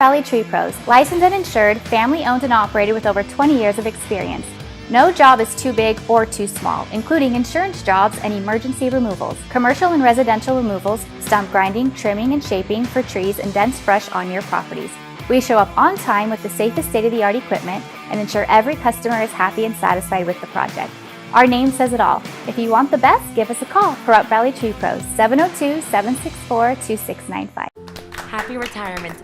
Valley Tree Pros, licensed and insured, family owned and operated with over 20 years of experience. No job is too big or too small, including insurance jobs and emergency removals, commercial and residential removals, stump grinding, trimming and shaping for trees and dense brush on your properties. We show up on time with the safest state-of-the-art equipment and ensure every customer is happy and satisfied with the project. Our name says it all. If you want the best, give us a call. Corrupt Valley Tree Pros, 702-764-2695. Happy retirement.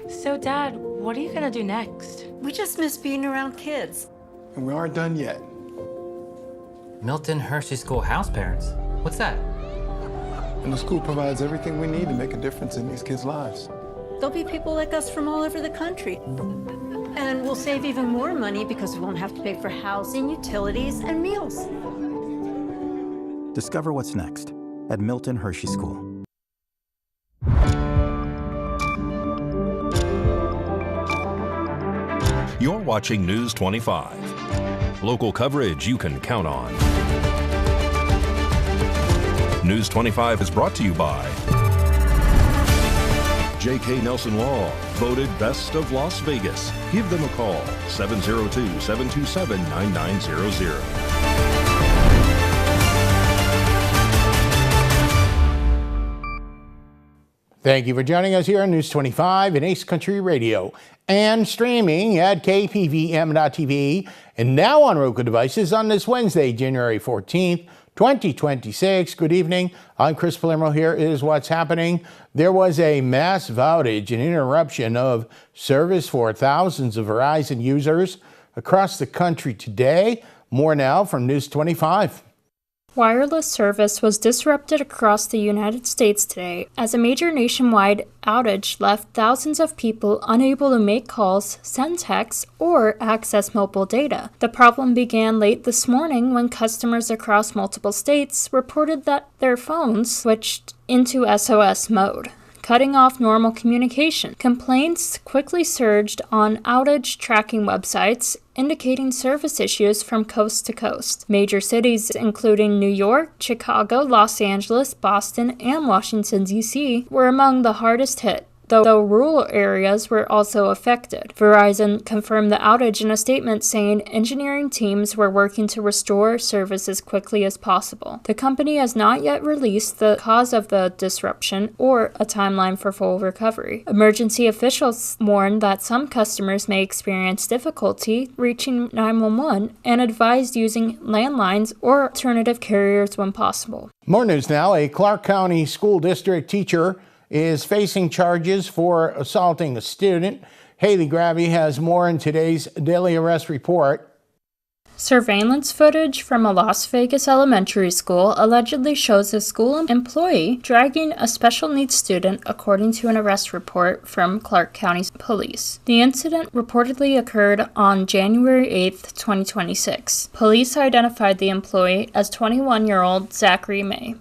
So, Dad, what are you gonna do next? We just miss being around kids. And we aren't done yet. Milton Hershey School house parents? What's that? And the school provides everything we need to make a difference in these kids' lives. There'll be people like us from all over the country. And we'll save even more money because we won't have to pay for housing, utilities, and meals. Discover what's next at Milton Hershey School. You're watching News 25. Local coverage you can count on. News 25 is brought to you by J.K. Nelson Law, voted Best of Las Vegas. Give them a call, 702-727-9900. Thank you for joining us here on News 25 and Ace Country Radio and streaming at KPVM.TV and now on Roku devices on this Wednesday, January 14th, 2026. Good evening. I'm Chris Palermo. Here is what's happening. There was a massive outage and interruption of service for thousands of Verizon users across the country today. More now from News 25. Wireless service was disrupted across the United States today as a major nationwide outage left thousands of people unable to make calls, send texts, or access mobile data. The problem began late this morning when customers across multiple states reported that their phones switched into SOS mode, cutting off normal communication. Complaints quickly surged on outage tracking websites, indicating service issues from coast to coast. Major cities including New York, Chicago, Los Angeles, Boston, and Washington, D.C. were among the hardest hit, though rural areas were also affected. Verizon confirmed the outage in a statement saying engineering teams were working to restore service as quickly as possible. The company has not yet released the cause of the disruption or a timeline for full recovery. Emergency officials warned that some customers may experience difficulty reaching 911 and advised using landlines or alternative carriers when possible. More news now. A Clark County School District teacher is facing charges for assaulting a student. Haley Grabby has more in today's Daily Arrest report. Surveillance footage from a Las Vegas elementary school allegedly shows a school employee dragging a special needs student, according to an arrest report from Clark County Police. The incident reportedly occurred on January 8, 2026. Police identified the employee as 21-year-old Zachary May.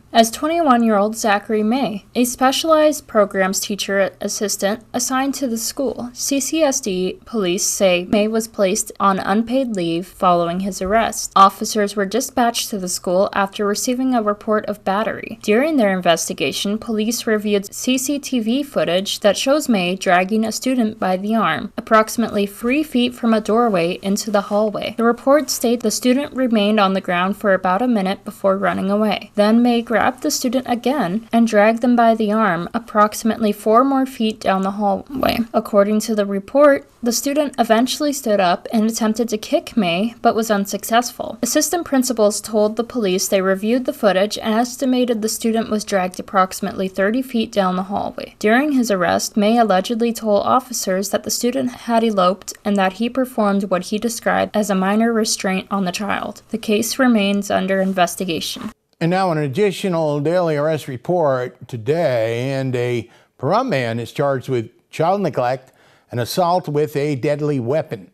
A specialized programs teacher assistant assigned to the school, CCSD police say May was placed on unpaid leave following his arrest. Officers were dispatched to the school after receiving a report of battery. During their investigation, police reviewed CCTV footage that shows May dragging a student by the arm, approximately 3 feet from a doorway into the hallway. The report states the student remained on the ground for about a minute before running away. Then May grabbed the student again and dragged them by the arm approximately 4 more feet down the hallway. According to the report, the student eventually stood up and attempted to kick May, but was unsuccessful. Assistant principals told the police they reviewed the footage and estimated the student was dragged approximately 30 feet down the hallway. During his arrest, May allegedly told officers that the student had eloped and that he performed what he described as a minor restraint on the child. The case remains under investigation. And now an additional Daily Arrest report today, and a Pahrump man is charged with child neglect and assault with a deadly weapon.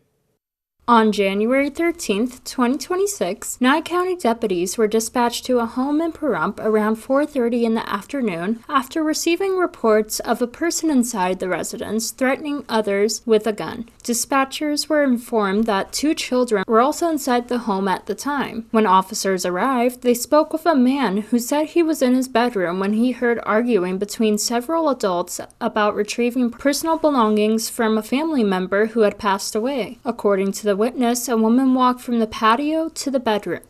On January 13, 2026, Nye County deputies were dispatched to a home in Pahrump around 4:30 in the afternoon after receiving reports of a person inside the residence threatening others with a gun. Dispatchers were informed that 2 children were also inside the home at the time. When officers arrived, they spoke with a man who said he was in his bedroom when he heard arguing between several adults about retrieving personal belongings from a family member who had passed away. According to the witness, a woman walked from the patio to the bedroom,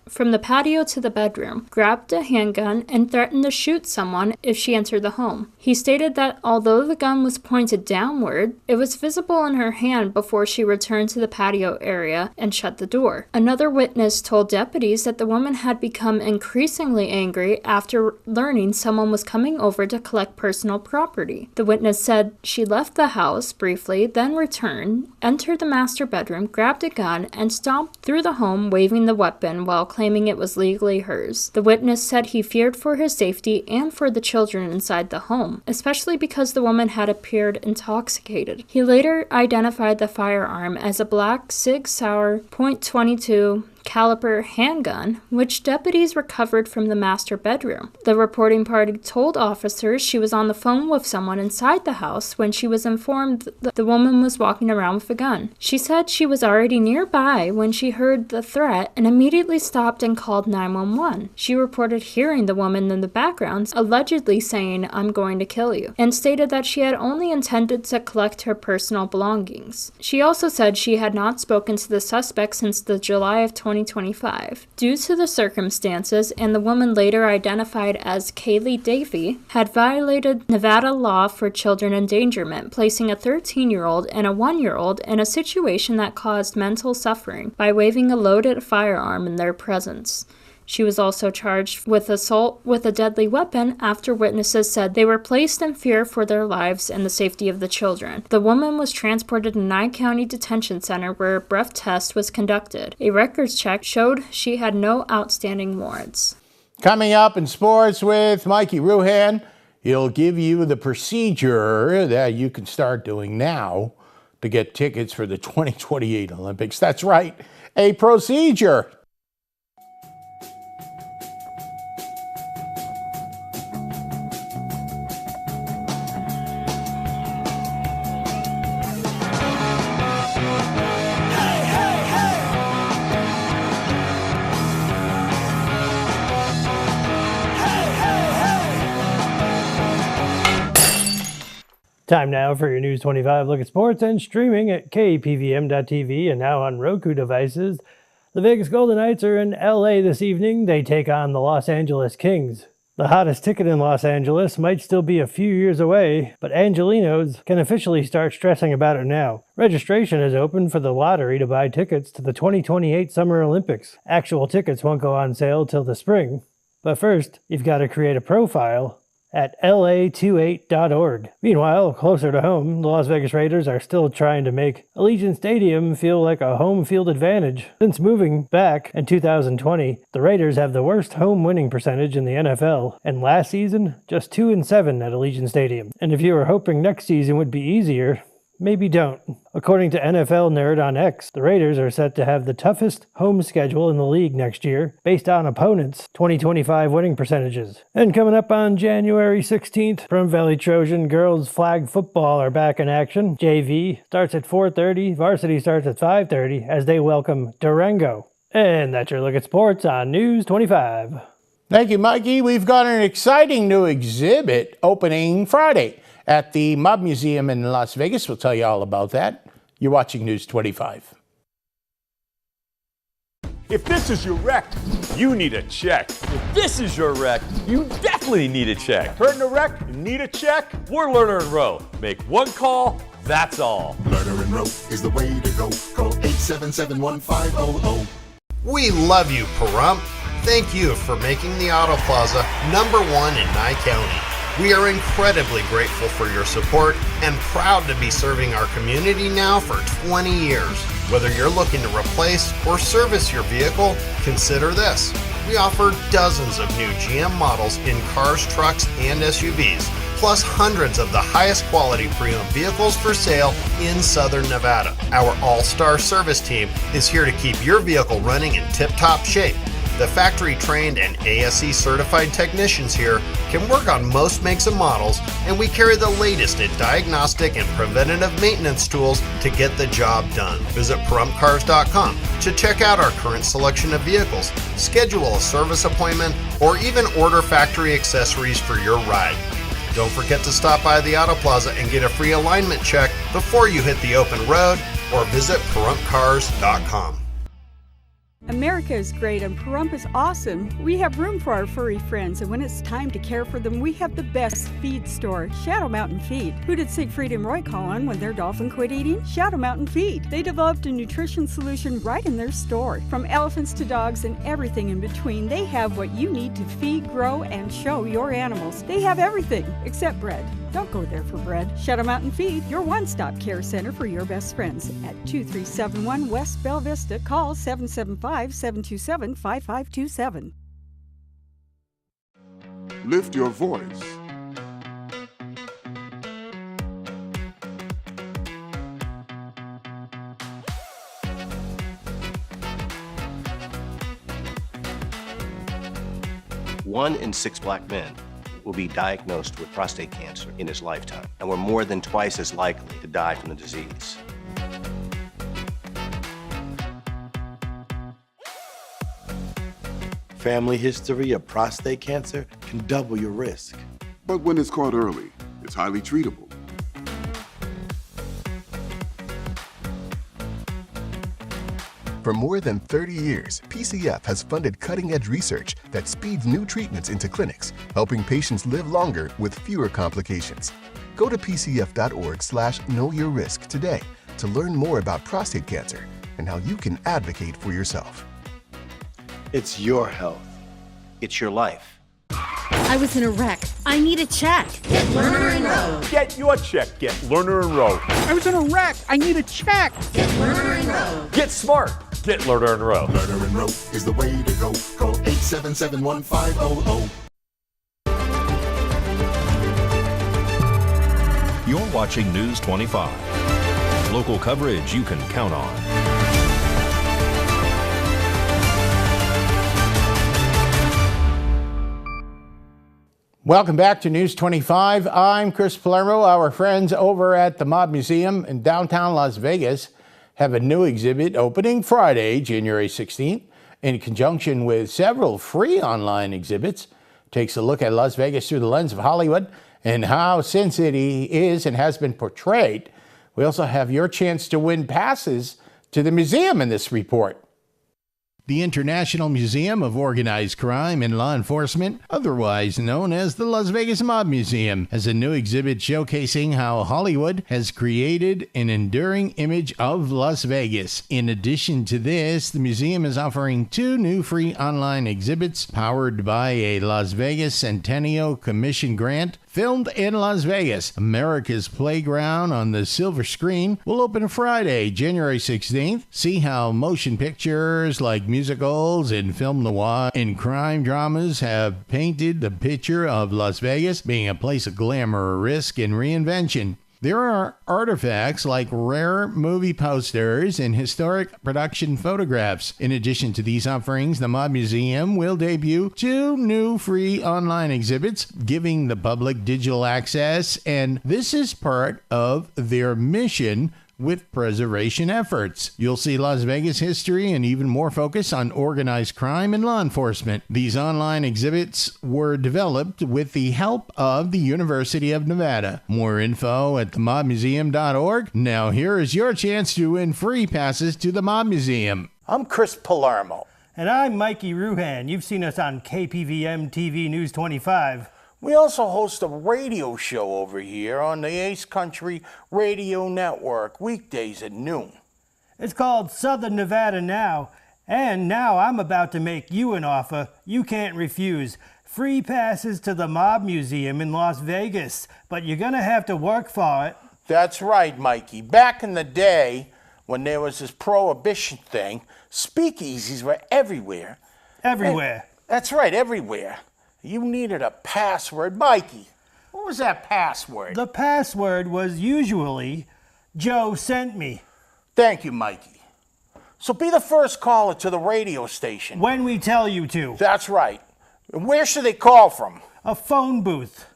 grabbed a handgun, and threatened to shoot someone if she entered the home. He stated that although the gun was pointed downward, it was visible in her hand before she returned to the patio area and shut the door. Another witness told deputies that the woman had become increasingly angry after learning someone was coming over to collect personal property. The witness said she left the house briefly, then returned, entered the master bedroom, grabbed a gun, and stomped through the home waving the weapon while claiming it was legally hers. The witness said he feared for his safety and for the children inside the home, especially because the woman had appeared intoxicated. He later identified the firearm as a black Sig Sauer .22 caliber handgun, which deputies recovered from the master bedroom. The reporting party told officers she was on the phone with someone inside the house when she was informed that the woman was walking around with a gun. She said she was already nearby when she heard the threat and immediately stopped and called 911. She reported hearing the woman in the background allegedly saying, "I'm going to kill you," and stated that she had only intended to collect her personal belongings. She also said she had not spoken to the suspect since the July of 2025. Due to the circumstances, and the woman later identified as Kaylee Davey, had violated Nevada law for children endangerment, placing a 13-year-old and a 1-year-old in a situation that caused mental suffering by waving a loaded firearm in their presence. She was also charged with assault with a deadly weapon after witnesses said they were placed in fear for their lives and the safety of the children. The woman was transported to Nye County Detention Center where a breath test was conducted. A records check showed she had no outstanding warrants. Coming up in sports with Mikey Ruhan, he'll give you the procedure that you can start doing now to get tickets for the 2028 Olympics. That's right, a procedure. Time now for your News 25 look at sports and streaming at KPVM.TV and now on Roku devices. The Vegas Golden Knights are in LA this evening. They take on the Los Angeles Kings. The hottest ticket in Los Angeles might still be a few years away, but Angelinos can officially start stressing about it now. Registration is open for the lottery to buy tickets to the 2028 Summer Olympics. Actual tickets won't go on sale till the spring. But first, you've got to create a profile at la28.org. Meanwhile, closer to home, the Las Vegas Raiders are still trying to make Allegiant Stadium feel like a home field advantage. Since moving back in 2020, the Raiders have the worst home winning percentage in the NFL, and last season, just 2-7 at Allegiant Stadium. And if you were hoping next season would be easier, maybe don't. According to NFL Nerd on X, the Raiders are set to have the toughest home schedule in the league next year, based on opponents' 2025 winning percentages. And coming up on January 16th, Plum Valley Trojan girls flag football are back in action. JV starts at 4:30, varsity starts at 5:30 as they welcome Durango. And that's your look at sports on News 25. Thank you, Mikey. We've got an exciting new exhibit opening Friday at the Mob Museum in Las Vegas. We'll tell you all about that. You're watching News 25. If this is your wreck, you need a check. If this is your wreck, you definitely need a check. Hurt in a wreck? You need a check? We're Lerner & Rowe. Make one call, that's all. Lerner & Rowe is the way to go. Call 877-1500. We love you, Pahrump. Thank you for making the Auto Plaza #1 in Nye County. We are incredibly grateful for your support and proud to be serving our community now for 20 years. Whether you're looking to replace or service your vehicle, consider this. We offer dozens of new GM models in cars, trucks, and SUVs. plus hundreds of the highest quality pre-owned vehicles for sale in Southern Nevada. Our all-star service team is here to keep your vehicle running in tip-top shape. The factory-trained and ASE certified technicians here can work on most makes and models, and we carry the latest in diagnostic and preventative maintenance tools to get the job done. Visit ParumpCars.com to check out our current selection of vehicles, schedule a service appointment, or even order factory accessories for your ride. Don't forget to stop by the Auto Plaza and get a free alignment check before you hit the open road, or visit ParumpCars.com. America is great and Pahrump is awesome. We have room for our furry friends, and when it's time to care for them, we have the best feed store, Shadow Mountain Feed. Who did Siegfried and Roy call on when their dolphin quit eating? Shadow Mountain Feed. They developed a nutrition solution right in their store. From elephants to dogs and everything in between, they have what you need to feed, grow, and show your animals. They have everything except bread. Don't go there for bread. Shadow Mountain Feed, your one-stop care center for your best friends. At 2371 West Bella Vista, call 775-727-5527. Lift your voice. One in 6 black men will be diagnosed with prostate cancer in his lifetime, and we're more than twice as likely to die from the disease. Family history of prostate cancer can double your risk. But when it's caught early, it's highly treatable. For more than 30 years, PCF has funded cutting-edge research that speeds new treatments into clinics, helping patients live longer with fewer complications. Go to pcf.org/knowyourrisk today to learn more about prostate cancer and how you can advocate for yourself. It's your health. It's your life. I was in a wreck. I need a check. Get Lerner and Rowe. Get your check. Get Lerner and Rowe. I was in a wreck. I need a check. Get Lerner and Rowe. Get smart. Get Lerner and Rowe. Lerner and Rowe is the way to go. Call 877-1500. You're watching News 25. Local coverage you can count on. Welcome back to News 25. I'm Chris Palermo. Our friends over at the Mob Museum in downtown Las Vegas have a new exhibit opening Friday, January 16th, in conjunction with several free online exhibits. Takes a look at Las Vegas through the lens of Hollywood and how Sin City is and has been portrayed. We also have your chance to win passes to the museum in this report. The International Museum of Organized Crime and Law Enforcement, otherwise known as the Las Vegas Mob Museum, has a new exhibit showcasing how Hollywood has created an enduring image of Las Vegas. In addition to this, the museum is offering 2 new free online exhibits powered by a Las Vegas Centennial Commission grant. Filmed in Las Vegas, America's Playground on the silver screen will open Friday, January 16th. See how motion pictures like musicals and film noir and crime dramas have painted the picture of Las Vegas being a place of glamour, risk, and reinvention. There are artifacts like rare movie posters and historic production photographs. In addition to these offerings, the Mob Museum will debut 2 new free online exhibits, giving the public digital access, and this is part of their mission with preservation efforts. You'll see Las Vegas history and even more focus on organized crime and law enforcement. These online exhibits were developed with the help of the University of Nevada. More info at themobmuseum.org. Now here is your chance to win free passes to the Mob Museum. I'm Chris Palermo. And I'm Mikey Ruhan. You've seen us on KPVM-TV News 25. We also host a radio show over here on the Ace Country Radio Network, weekdays at noon. It's called Southern Nevada Now, and now I'm about to make you an offer you can't refuse. Free passes to the Mob Museum in Las Vegas, but you're gonna have to work for it. That's right, Mikey. Back in the day, when there was this prohibition thing, speakeasies were everywhere. Everywhere. That's right, everywhere. You needed a password, Mikey. What was that password? The password was usually Joe sent me. Thank you, Mikey. So be the first caller to the radio station. When we tell you to. That's right. And where should they call from? A phone booth.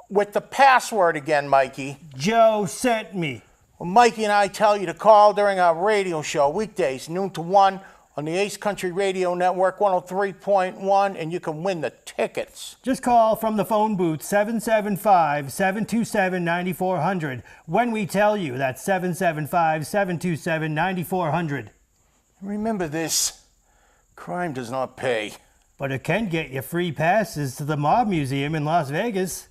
With the password again, Mikey. Joe sent me. Well, Mikey and I tell you to call during our radio show, weekdays, noon to 1, on the Ace Country Radio Network 103.1, and you can win the tickets. Just call from the phone booth 775-727-9400. When we tell you, that's 775-727-9400. Remember this, crime does not pay. But it can get you free passes to the Mob Museum in Las Vegas.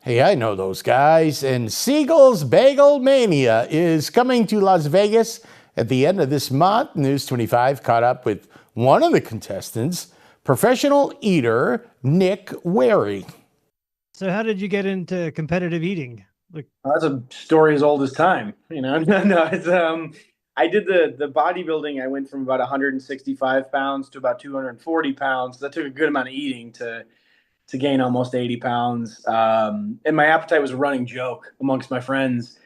Hey, I know those guys, and Siegel's Bagel Mania is coming to Las Vegas at the end of this month. News 25 caught up with one of the contestants, professional eater Nick Wary. So how did you get into competitive eating? That's a story as old as time. No, it's I did the bodybuilding. I went from about 165 pounds to about 240 pounds. That took a good amount of eating to gain almost 80 pounds. And my appetite was a running joke amongst my friends.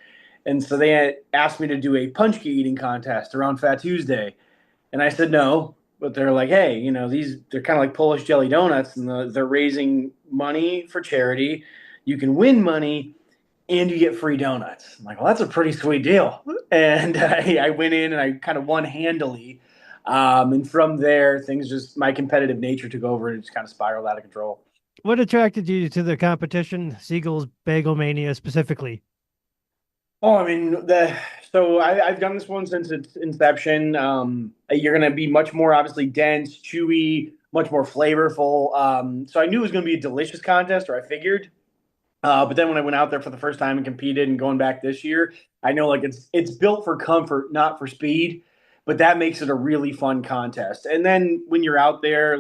And so they had asked me to do a punch key eating contest around Fat Tuesday. And I said no, but they're like, hey, they're kind of like Polish jelly donuts, and they're raising money for charity. You can win money and you get free donuts. I'm like, well, that's a pretty sweet deal. And I went in and I kind of won handily. And from there, my competitive nature took over and it just kind of spiraled out of control. What attracted you to the competition, Siegel's Bagel Mania specifically? Oh, I mean, I've done this one since its inception. You're going to be much more obviously dense, chewy, much more flavorful. So I knew it was going to be a delicious contest, or I figured. But then when I went out there for the first time and competed, and going back this year, I know it's built for comfort, not for speed. But that makes it a really fun contest. And then when you're out there,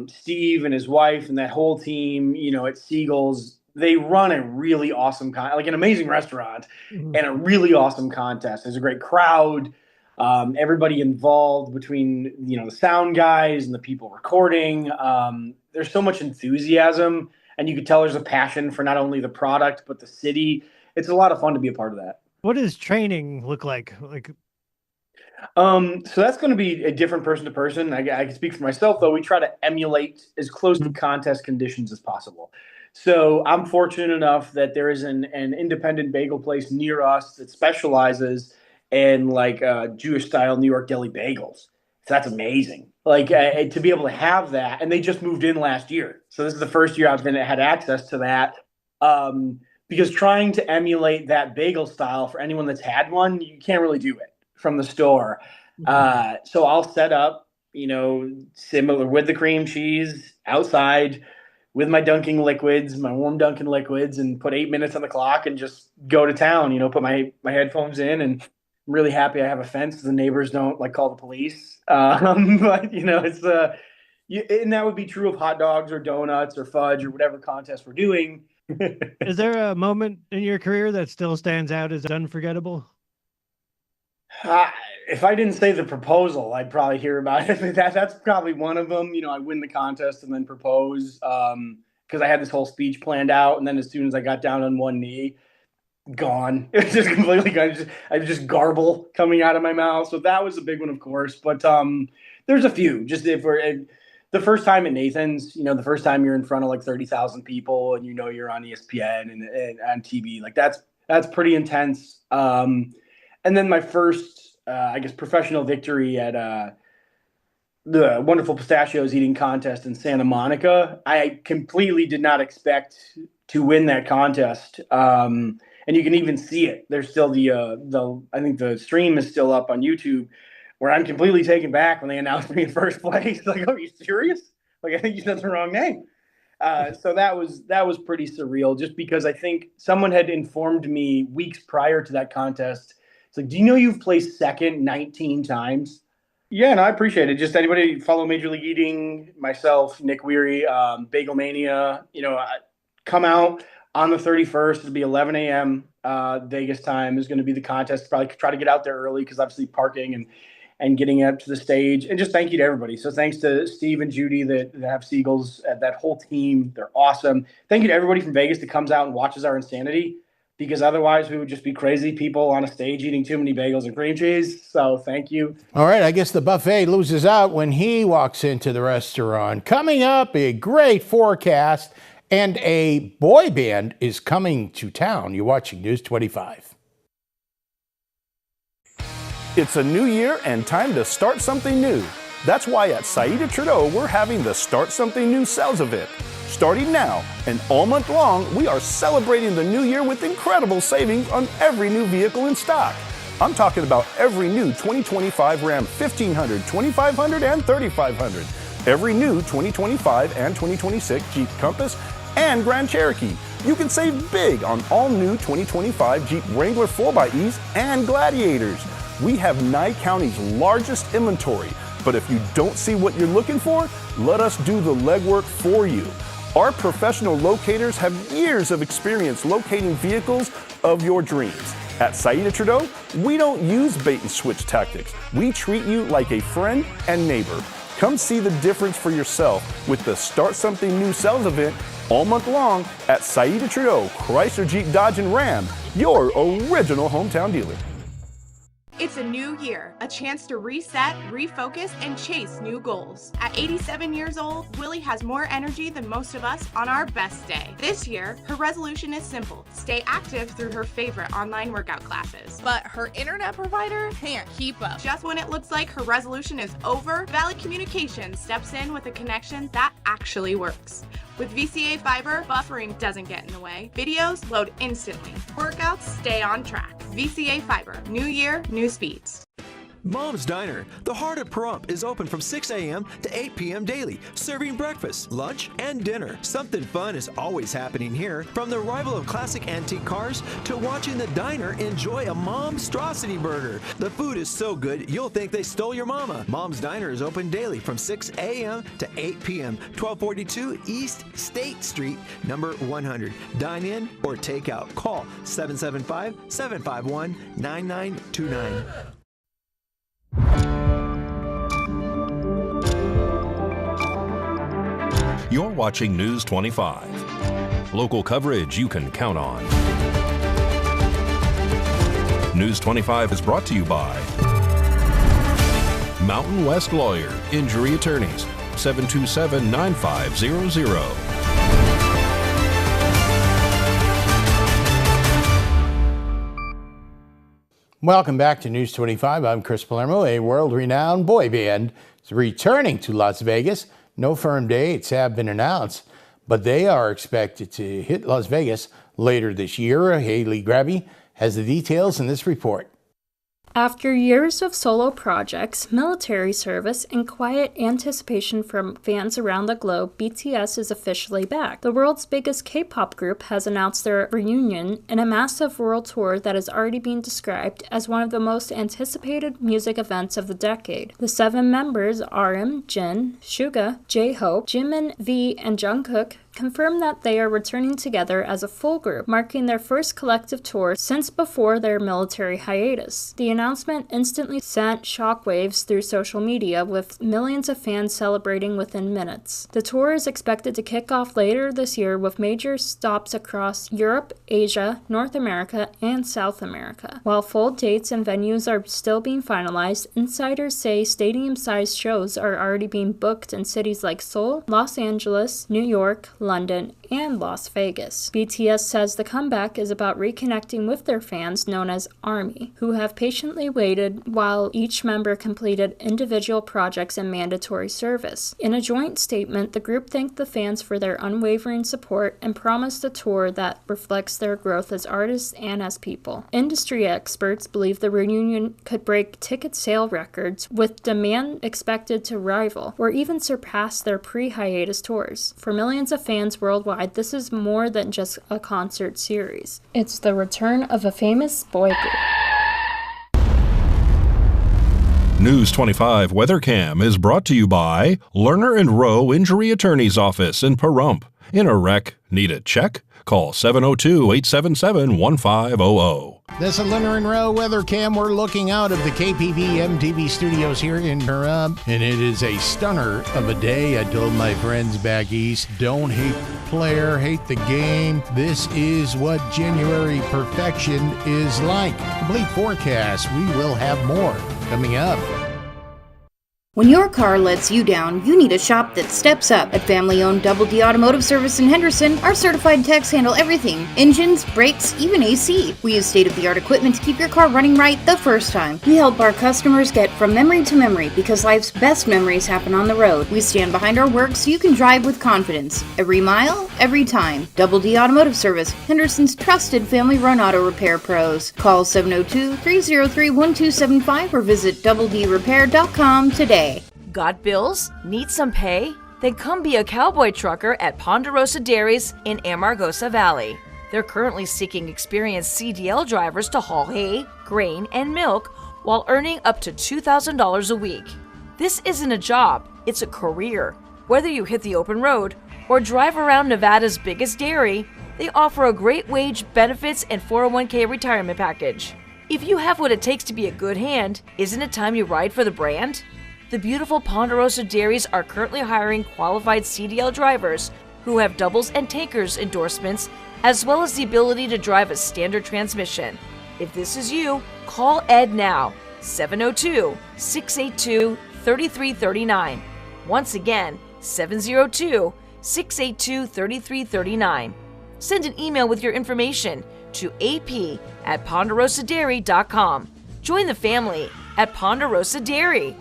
Steve and his wife and that whole team, at Siegel's, they run a really awesome, an amazing restaurant and a really awesome contest. There's a great crowd, everybody involved between, the sound guys and the people recording. There's so much enthusiasm, and you could tell there's a passion for not only the product, but the city. It's a lot of fun to be a part of that. What does training look like? So that's going to be a different person to person. I can speak for myself, though. We try to emulate as close to contest conditions as possible. So I'm fortunate enough that there is an independent bagel place near us that specializes in Jewish style New York deli bagels. So that's amazing. To be able to have that, and they just moved in last year. So this is the first year I've had access to that. Because trying to emulate that bagel style for anyone that's had one, you can't really do it from the store. So I'll set up, similar with the cream cheese outside with my dunking liquids, my warm dunking liquids, and put 8 minutes on the clock and just go to town, put my headphones in. And I'm really happy I have a fence so the neighbors don't call the police. But it's and that would be true of hot dogs or donuts or fudge or whatever contest we're doing. Is there a moment in your career that still stands out as unforgettable? If I didn't say the proposal, I'd probably hear about it. That's probably one of them. I win the contest and then propose because I had this whole speech planned out. And then as soon as I got down on one knee, gone. It was just completely gone. I just garble coming out of my mouth. So that was a big one, of course. But there's a few. Just the first time at Nathan's, the first time you're in front of 30,000 people and you're on ESPN and on TV, that's pretty intense. And then my first, professional victory at the Wonderful Pistachios eating contest in Santa Monica. I completely did not expect to win that contest. And you can even see it. There's still I think the stream is still up on YouTube, where I'm completely taken back when they announced me in first place. Oh, are you serious? I think you said the wrong name. So that was pretty surreal, just because I think someone had informed me weeks prior to that contest. It's do you know you've placed second 19 times? Yeah, no, I appreciate it. Just anybody follow Major League Eating, myself, Nick Weary, Bagel Mania, come out on the 31st. It'll be 11 a.m. Vegas time is going to be the contest. Probably try to get out there early because obviously parking and getting up to the stage. And just thank you to everybody. So thanks to Steve and Judy that have Seagulls, that whole team. They're awesome. Thank you to everybody from Vegas that comes out and watches our insanity, because otherwise we would just be crazy people on a stage eating too many bagels and cream cheese. So thank you. All right, I guess the buffet loses out when he walks into the restaurant. Coming up, a great forecast, and a boy band is coming to town. You're watching News 25. It's a new year and time to start something new. That's why at Saida Trudeau, we're having the Start Something New sales event. Starting now and all month long, we are celebrating the new year with incredible savings on every new vehicle in stock. I'm talking about every new 2025 Ram 1500, 2500, and 3500. Every new 2025 and 2026 Jeep Compass and Grand Cherokee. You can save big on all new 2025 Jeep Wrangler 4xEs and Gladiators. We have Nye County's largest inventory, but if you don't see what you're looking for, let us do the legwork for you. Our professional locators have years of experience locating vehicles of your dreams. At Saida Trudeau, we don't use bait and switch tactics. We treat you like a friend and neighbor. Come see the difference for yourself with the Start Something New sales event all month long at Saida Trudeau, Chrysler, Jeep, Dodge, and Ram, your original hometown dealer. It's a new year, a chance to reset, refocus, and chase new goals. At 87 years old, Willie has more energy than most of us on our best day. This year, her resolution is simple: stay active through her favorite online workout classes. But her internet provider can't keep up. Just when it looks like her resolution is over, Valley Communications steps in with a connection that actually works. With VCA Fiber, buffering doesn't get in the way. Videos load instantly. Workouts stay on track. VCA Fiber. New year, new speeds. Mom's Diner, the heart of Pahrump, is open from 6 a.m. to 8 p.m. daily, serving breakfast, lunch, and dinner. Something fun is always happening here, from the arrival of classic antique cars to watching the diner enjoy a Momstrosity burger. The food is so good, you'll think they stole your mama. Mom's Diner is open daily from 6 a.m. to 8 p.m., 1242 East State Street, number 100. Dine in or take out. Call 775-751-9929. You're watching News 25. Local coverage you can count on. News 25 is brought to you by Mountain West Lawyer, Injury Attorneys, 727-9500. Welcome back to News 25. I'm Chris Palermo. A world-renowned boy band is returning to Las Vegas. No firm dates have been announced, but they are expected to hit Las Vegas later this year. Haley Grabby has the details in this report. After years of solo projects, military service, and quiet anticipation from fans around the globe, BTS is officially back. The world's biggest K-pop group has announced their reunion in a massive world tour that is already being described as one of the most anticipated music events of the decade. The 7 members, RM, Jin, Suga, J-Hope, Jimin, V, and Jungkook, confirmed that they are returning together as a full group, marking their first collective tour since before their military hiatus. The announcement instantly sent shockwaves through social media, with millions of fans celebrating within minutes. The tour is expected to kick off later this year with major stops across Europe, Asia, North America, and South America. While full dates and venues are still being finalized, insiders say stadium-sized shows are already being booked in cities like Seoul, Los Angeles, New York, London, and Las Vegas. BTS says the comeback is about reconnecting with their fans, known as ARMY, who have patiently waited while each member completed individual projects and mandatory service. In a joint statement, the group thanked the fans for their unwavering support and promised a tour that reflects their growth as artists and as people. Industry experts believe the reunion could break ticket sale records, with demand expected to rival or even surpass their pre-hiatus tours. For millions of fans worldwide, this is more than just a concert series. It's the return of a famous boy group. News 25 Weather Cam is brought to you by Lerner & Rowe Injury Attorney's Office in Pahrump. In a wreck, need a check? Call 702-877-1500. This is Linder and Rowe weather cam. We're looking out of the KPVM-TV studios here in Pahrump, and it is a stunner of a day. I told my friends back east, don't hate the player, hate the game. This is what January perfection is like. Complete forecast. We will have more coming up. When your car lets you down, you need a shop that steps up. At family-owned Double D Automotive Service in Henderson, our certified techs handle everything. Engines, brakes, even AC. We use state-of-the-art equipment to keep your car running right the first time. We help our customers get from memory to memory because life's best memories happen on the road. We stand behind our work so you can drive with confidence. Every mile, every time. Double D Automotive Service, Henderson's trusted family-run auto repair pros. Call 702-303-1275 or visit doubledrepair.com today. Got bills? Need some pay? Then come be a cowboy trucker at Ponderosa Dairies in Amargosa Valley. They're currently seeking experienced CDL drivers to haul hay, grain, and milk while earning up to $2,000 a week. This isn't a job, it's a career. Whether you hit the open road or drive around Nevada's biggest dairy, they offer a great wage, benefits, and 401k retirement package. If you have what it takes to be a good hand, isn't it time you ride for the brand? The beautiful Ponderosa Dairies are currently hiring qualified CDL drivers who have doubles and tankers endorsements, as well as the ability to drive a standard transmission. If this is you, call Ed now, 702-682-3339. Once again, 702-682-3339. Send an email with your information to ap@ponderosadairy.com. Join the family at Ponderosa Dairy.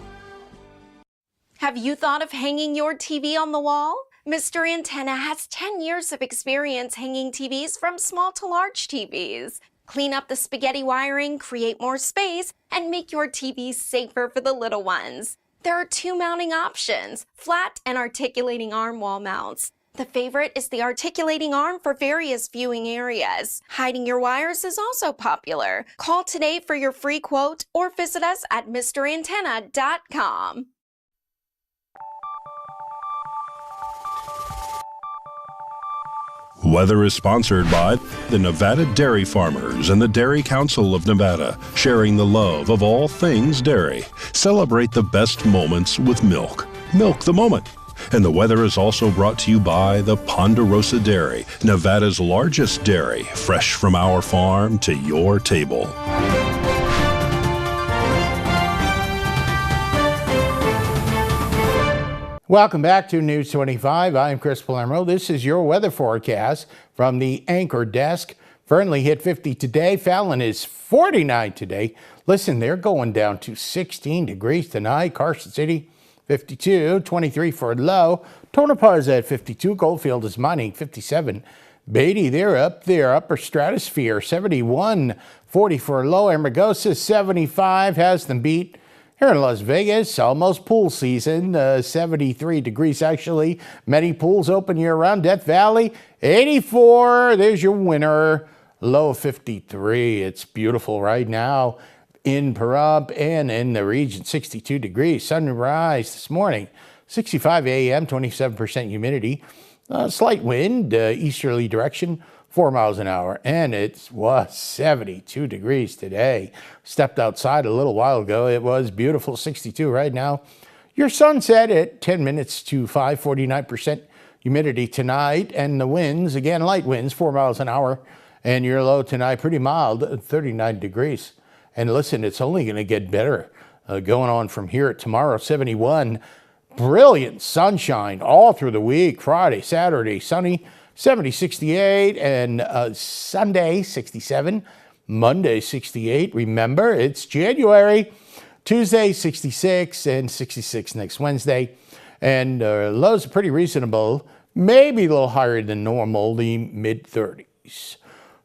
Have you thought of hanging your TV on the wall? Mr. Antenna has 10 years of experience hanging TVs from small to large TVs. Clean up the spaghetti wiring, create more space, and make your TV safer for the little ones. There are 2 mounting options, flat and articulating arm wall mounts. The favorite is the articulating arm for various viewing areas. Hiding your wires is also popular. Call today for your free quote or visit us at MrAntenna.com. Weather is sponsored by the Nevada Dairy Farmers and the Dairy Council of Nevada, sharing the love of all things dairy. Celebrate the best moments with milk. Milk the moment. And the weather is also brought to you by the Ponderosa Dairy, Nevada's largest dairy, fresh from our farm to your table. Welcome back to News 25. I'm Chris Palermo. This is your weather forecast from the Anchor Desk. Fernley hit 50 today. Fallon is 49 today. Listen, they're going down to 16 degrees tonight. Carson City, 52, 23 for low. Tonopah's at 52. Goldfield is mining, 57. Beatty, they're up there, upper stratosphere, 71, 40 for low. Amargosa, 75, has them beat. Here in Las Vegas, almost pool season, 73 degrees actually. Many pools open year-round. Death Valley, 84. There's your winner. Low 53. It's beautiful right now in Pahrump and in the region, 62 degrees. Sunrise this morning, 65 a.m., 27% humidity. Slight wind, easterly direction. 4 miles an hour, and it was 72 degrees today. Stepped outside a little while ago. It was beautiful, 62 right now. Your sunset at 10 minutes to 5, 49% humidity tonight, and the winds, again, light winds, 4 miles an hour, and your low tonight, pretty mild, 39 degrees. And listen, it's only going to get better going on from here. Tomorrow, 71, brilliant sunshine all through the week. Friday, Saturday, sunny. 70, 68, and Sunday, 67, Monday, 68. Remember, it's January. Tuesday, 66, and 66 next Wednesday. And lows are pretty reasonable, maybe a little higher than normal, the mid-30s.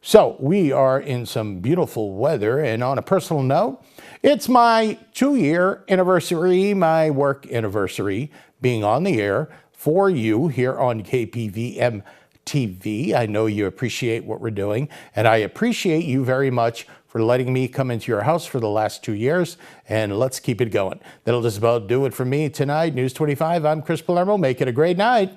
So we are in some beautiful weather, and on a personal note, it's my 2-year anniversary, my work anniversary, being on the air for you here on KPVM TV. I know you appreciate what we're doing, and I appreciate you very much for letting me come into your house for the last 2 years, and let's keep it going. That'll just about do it for me tonight. News 25, I'm Chris Palermo. Make it a great night.